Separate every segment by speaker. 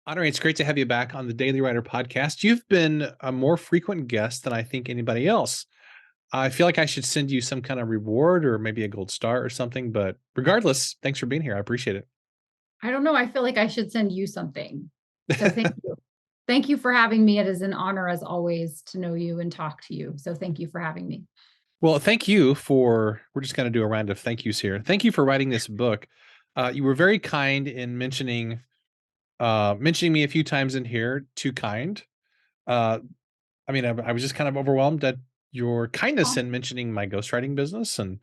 Speaker 1: Honore, it's great to have you back on the Daily Writer podcast. You've been a more frequent guest than I think anybody else. I feel like I should send you some kind of reward or maybe a gold star or something, but regardless, thanks for being here. I appreciate
Speaker 2: I don't know. I feel like I should send you something. So thank
Speaker 1: it.
Speaker 2: you. Thank you for having me. It is an honor, as always, to know you and talk to you. So thank you for having me.
Speaker 1: Well, thank you for, we're just going to do a round of thank yous here. Thank you for writing this book. You were very kind in mentioning me a few times in here. Too kind. Uh, I was just kind of overwhelmed at your kindness
Speaker 2: Oh,
Speaker 1: in mentioning my ghostwriting business. And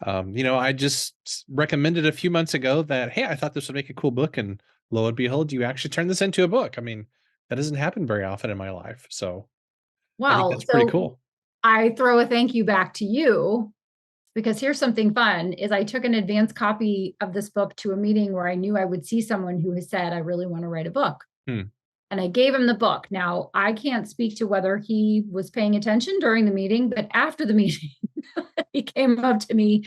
Speaker 1: I just recommended a few months ago that, hey, I thought this would make a cool book. And lo and behold, you actually turned this into a book. I mean, that doesn't happen very often in my life. So I think
Speaker 2: well,
Speaker 1: that's pretty
Speaker 2: so
Speaker 1: cool.
Speaker 2: I throw a thank you back to you because here's something fun is I took an advance copy of this book to a meeting where I knew I would see someone who has said, I really want to write a book.
Speaker 1: Hmm.
Speaker 2: And I gave him the book. Now, I can't speak to whether he was paying attention during the meeting, but after the meeting, he came up to me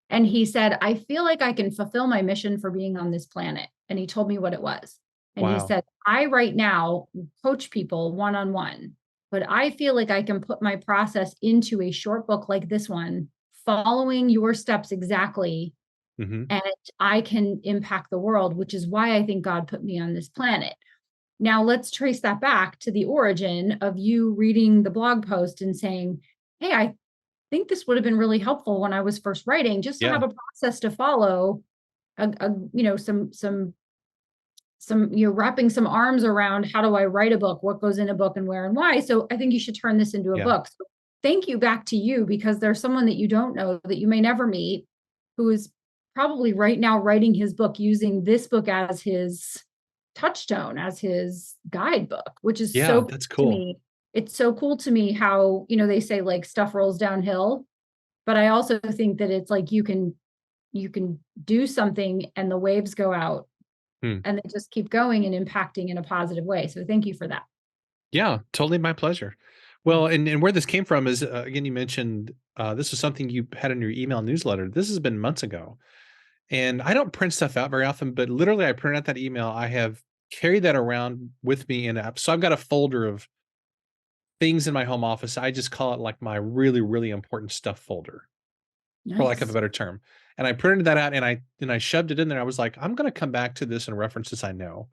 Speaker 2: and he said, I feel like I can fulfill my mission for being on this planet. And he told me what it was. And he
Speaker 1: Wow.
Speaker 2: said, I right now coach people one on one, but I feel like I can put my process into a short book like this one, following your steps exactly.
Speaker 1: Hmm.
Speaker 2: And I can impact the world, which is why I think God put me on this planet. Now, let's trace that back to the origin of you reading the blog post and saying, hey, I think this would have been really helpful when I was first writing, just to
Speaker 1: Yeah.
Speaker 2: have a process to follow, some wrapping some arms around how do I write a book, what goes in a book and where and why. So I think you should turn this into a
Speaker 1: Yeah.
Speaker 2: book. So thank you back to you because there's someone that you don't know that you may never meet who is probably right now writing his book using this book as his touchstone, as his guidebook, which is so
Speaker 1: Yeah.
Speaker 2: cool
Speaker 1: That's
Speaker 2: to
Speaker 1: cool.
Speaker 2: me. It's so cool to me how, they say like stuff rolls downhill, but I also think that it's like you can do something and the waves go out
Speaker 1: Hmm.
Speaker 2: and they just keep going and impacting in a positive way. So thank you for that.
Speaker 1: Yeah. Totally my pleasure. Well, and where this came from is, again, you mentioned this was something you had in your email newsletter. This has been months ago. And I don't print stuff out very often, but literally I printed out that email. I have carried that around with me in apps. So I've got a folder of things in my home office. I just call it like my really, really important stuff folder, for lack of a
Speaker 2: Nice.
Speaker 1: better term. And I printed that out and I shoved it in there. I was like, I'm gonna come back to this and reference this I know.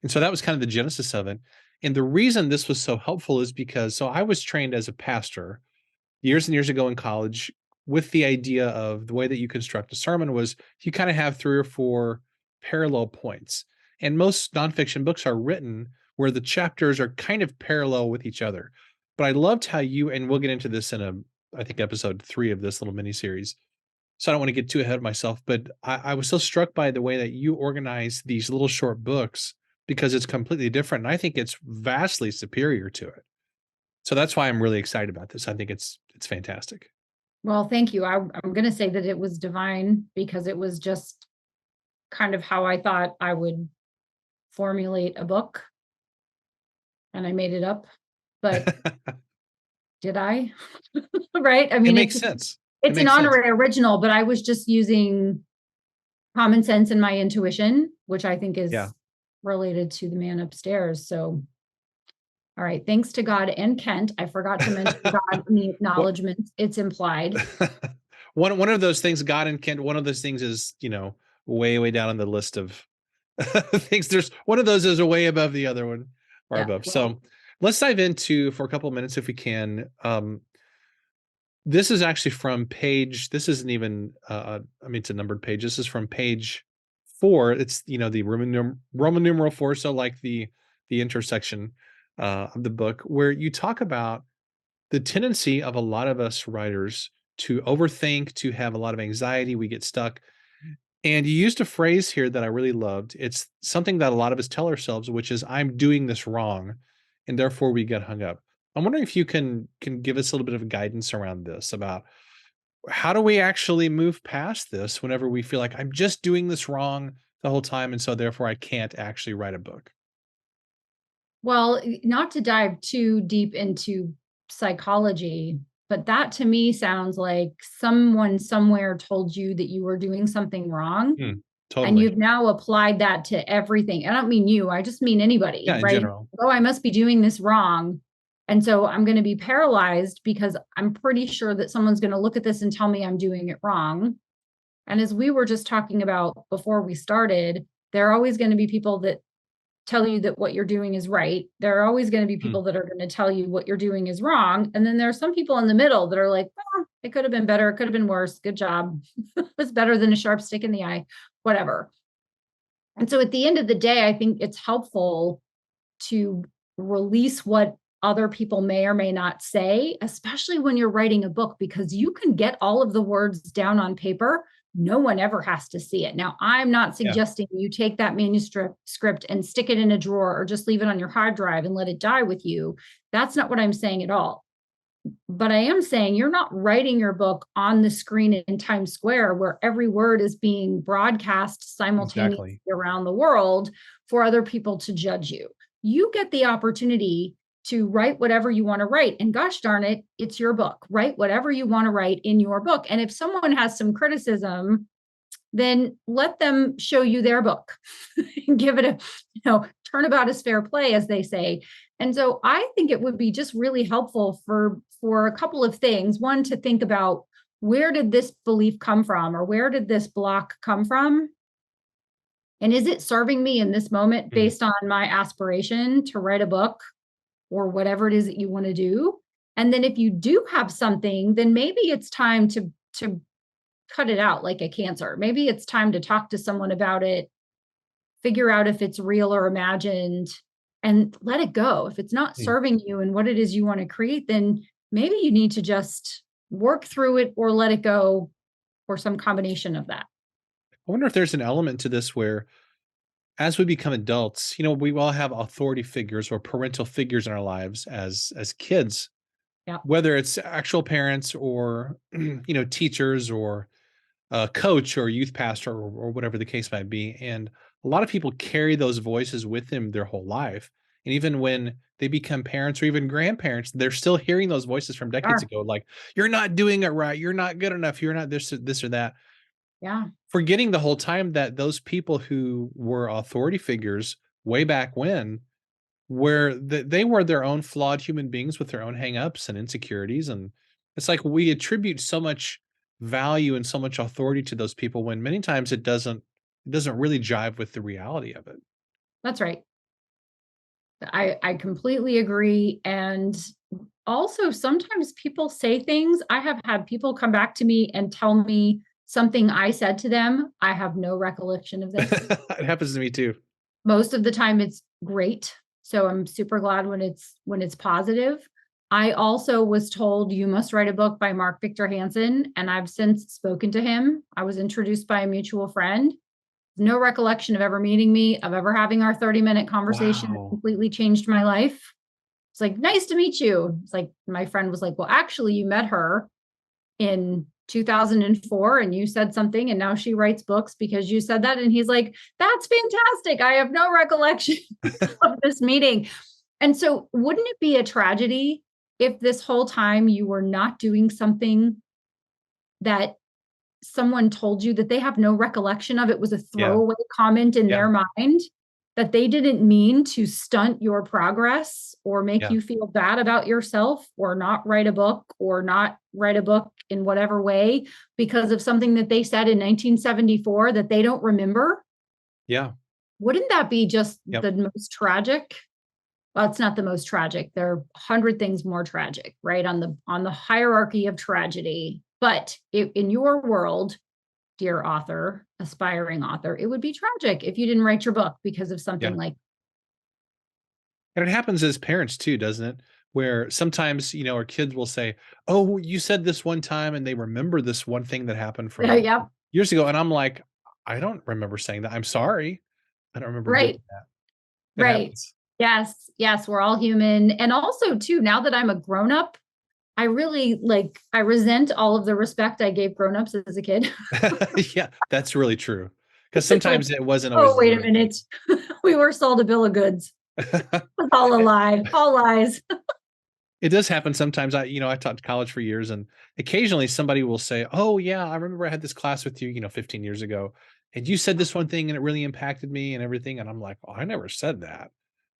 Speaker 1: And so that was kind of the genesis of it. And the reason this was so helpful is because I was trained as a pastor years and years ago in college with the idea of the way that you construct a sermon was you kind of have three or four parallel points. And most nonfiction books are written where the chapters are kind of parallel with each other. But I loved how you, and we'll get into this in I think episode 3 of this little mini series. So I don't want to get too ahead of myself, but I was so struck by the way that you organize these little short books because it's completely different. And I think it's vastly superior to it. So that's why I'm really excited about this. I think it's fantastic.
Speaker 2: Well, thank you. I'm going to say that it was divine because it was just kind of how I thought I would formulate a book and I made it up. But did I? Right? I
Speaker 1: It
Speaker 2: mean,
Speaker 1: makes
Speaker 2: it's
Speaker 1: sense. It
Speaker 2: it's an
Speaker 1: makes sense.
Speaker 2: honorary original, but I was just using common sense and my intuition, which I think
Speaker 1: Yeah.
Speaker 2: is related to the man upstairs. So, all right, thanks to God and Kent. I forgot to mention God in the
Speaker 1: What
Speaker 2: acknowledgement. It's implied.
Speaker 1: one of those things, God and Kent, one of those things is, way, way down on the list of things. There's one of those is way above the other one or
Speaker 2: Yeah.
Speaker 1: above.
Speaker 2: Well,
Speaker 1: So let's dive into for a couple of minutes if we can. This is actually from page, this isn't even it's a numbered page. This is from page 4. It's the Roman numeral 4, so like the intersection of the book, where you talk about the tendency of a lot of us writers to overthink, to have a lot of anxiety, we get stuck. And you used a phrase here that I really loved. It's something that a lot of us tell ourselves, which is I'm doing this wrong, and therefore we get hung up. I'm wondering if you can give us a little bit of guidance around this about how do we actually move past this whenever we feel like I'm just doing this wrong the whole time, and so therefore I can't actually write a book.
Speaker 2: well, not to dive too deep into psychology, but that to me sounds like someone somewhere told you that you were doing something wrong.
Speaker 1: Hmm.
Speaker 2: And
Speaker 1: Totally.
Speaker 2: you've now applied that to everything. I don't mean you, I just mean anybody,
Speaker 1: Yeah, in
Speaker 2: right?
Speaker 1: general.
Speaker 2: Oh, I must be doing this wrong. And so I'm going to be paralyzed because I'm pretty sure that someone's going to look at this and tell me I'm doing it wrong. And as we were just talking about before we started, there are always going to be people that tell you that what you're doing is right. There are always going to be
Speaker 1: Mm,
Speaker 2: people that are going to tell you what you're doing is wrong. And then there are some people in the middle that are like, oh, it could have been better. It could have been worse. Good job. It's better than a sharp stick in the eye, whatever. And so at the end of the day, I think it's helpful to release what other people may or may not say, especially when you're writing a book, because you can get all of the words down on paper. No one ever has to see it. Now, I'm not
Speaker 1: yeah,
Speaker 2: suggesting you take that manuscript script and stick it in a drawer or just leave it on your hard drive and let it die with you. That's not what I'm saying at all. But I am saying you're not writing your book on the screen in Times Square where every word is being broadcast simultaneously
Speaker 1: exactly.
Speaker 2: around the world for other people to judge you. You get the opportunity to write whatever you want to write. And gosh darn it, it's your book. Write whatever you want to write in your book. And if someone has some criticism, then let them show you their book and give it a, turnabout is fair play, as they say. And so I think it would be just really helpful for a couple of things. One, to think about, where did this belief come from, or where did this block come from? And is it serving me in this moment
Speaker 1: Mm,
Speaker 2: based on my aspiration to write a book or whatever it is that you want to do? And then if you do have something, then maybe it's time to cut it out like a cancer. Maybe it's time to talk to someone about it, figure out if it's real or imagined, and let it go. If it's not
Speaker 1: mm.
Speaker 2: serving you and what it is you want to create, then maybe you need to just work through it or let it go, or some combination of that.
Speaker 1: I wonder if there's an element to this where as we become adults, we all have authority figures or parental figures in our lives as kids,
Speaker 2: Yeah.
Speaker 1: whether it's actual parents or teachers or a coach or youth pastor or whatever the case might be. And a lot of people carry those voices with them their whole life. And even when they become parents or even grandparents, they're still hearing those voices from decades
Speaker 2: Sure.
Speaker 1: ago, like, you're not doing it right. You're not good enough. You're not this or that.
Speaker 2: Yeah.
Speaker 1: Forgetting the whole time that those people who were authority figures way back when where they were their own flawed human beings with their own hangups and insecurities, and it's like we attribute so much value and so much authority to those people when many times it doesn't really jive with the reality of it.
Speaker 2: That's right. I completely agree. And also, sometimes people say things. I have had people come back to me and tell me something I said to them. I have no recollection of this.
Speaker 1: It happens to me too.
Speaker 2: Most of the time it's great. So I'm super glad when it's positive. I also was told you must write a book by Mark Victor Hansen, and I've since spoken to him. I was introduced by a mutual friend. No recollection of ever meeting me, of ever having our 30-minute conversation that
Speaker 1: Wow.
Speaker 2: completely changed my life. It's like, nice to meet you. It's like, my friend was like, well, actually, you met her in 2004 and you said something, and now she writes books because you said that. And he's like, that's fantastic. I have no recollection of this meeting. And so, wouldn't it be a tragedy if this whole time you were not doing something that someone told you that they have no recollection of? It was a
Speaker 1: Yeah.
Speaker 2: throwaway comment in
Speaker 1: Yeah.
Speaker 2: their mind, that they didn't mean to stunt your progress or make
Speaker 1: Yeah.
Speaker 2: you feel bad about yourself, or not write a book, or not write a book in whatever way, because of something that they said in 1974 that they don't remember.
Speaker 1: Yeah.
Speaker 2: Wouldn't that be just
Speaker 1: Yep.
Speaker 2: the most tragic? Well, it's not the most tragic. There are 100 things more tragic, right? On the hierarchy of tragedy. But in your world, dear author, aspiring author, it would be tragic if you didn't write your book because of something
Speaker 1: Yeah.
Speaker 2: like,
Speaker 1: And it happens as parents too, doesn't it? Where sometimes, our kids will say, "Oh, you said this one time," and they remember this one thing that happened
Speaker 2: yeah,
Speaker 1: from
Speaker 2: yeah,
Speaker 1: years ago, and I'm like, "I don't remember saying that. I'm sorry. I don't remember doing
Speaker 2: right,
Speaker 1: that." It
Speaker 2: right.
Speaker 1: happens.
Speaker 2: Yes, yes, we're all human. And also, too, now that I'm a grown up, I really I resent all of the respect I gave grown-ups as a kid.
Speaker 1: Yeah, that's really true. Because
Speaker 2: It's like,
Speaker 1: sometimes it wasn't
Speaker 2: oh,
Speaker 1: always
Speaker 2: wait a
Speaker 1: deserved.
Speaker 2: minute. We were sold a bill of goods. It's all a lie, all lies.
Speaker 1: It does happen sometimes. I taught college for years, and occasionally somebody will say, "Oh, yeah, I remember I had this class with you, 15 years ago." and you said this one thing and it really impacted me and everything. And I'm like, oh, I never said that.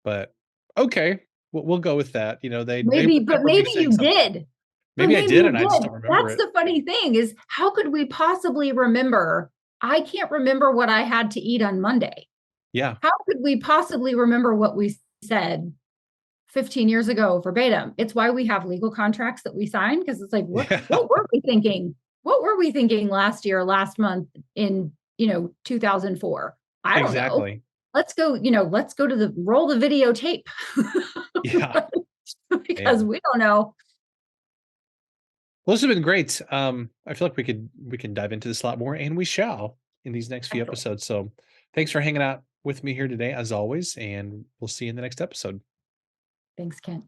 Speaker 1: But okay, we'll go with that. You know, they
Speaker 2: Maybe, but
Speaker 1: remember me
Speaker 2: maybe
Speaker 1: saying
Speaker 2: you
Speaker 1: something.
Speaker 2: did. But
Speaker 1: Maybe I
Speaker 2: maybe
Speaker 1: did
Speaker 2: you
Speaker 1: and I just
Speaker 2: did.
Speaker 1: don't remember
Speaker 2: That's
Speaker 1: it.
Speaker 2: the funny thing is how could we possibly remember? I can't remember what I had to eat on Monday.
Speaker 1: Yeah.
Speaker 2: How could we possibly remember what we said 15 years ago verbatim? It's why we have legal contracts that we sign because it's like, what
Speaker 1: Yeah.
Speaker 2: what were we thinking? What were we thinking last year, last month in 2004? I don't know.
Speaker 1: Exactly.
Speaker 2: Let's go to the roll the videotape
Speaker 1: Yeah.
Speaker 2: because
Speaker 1: Man.
Speaker 2: we don't know.
Speaker 1: Well, this has been great. I feel like we can dive into this a lot more, and we shall in these next few
Speaker 2: Excellent.
Speaker 1: episodes. So thanks for hanging out with me here today, as always, and we'll see you in the next episode.
Speaker 2: Thanks, Kent.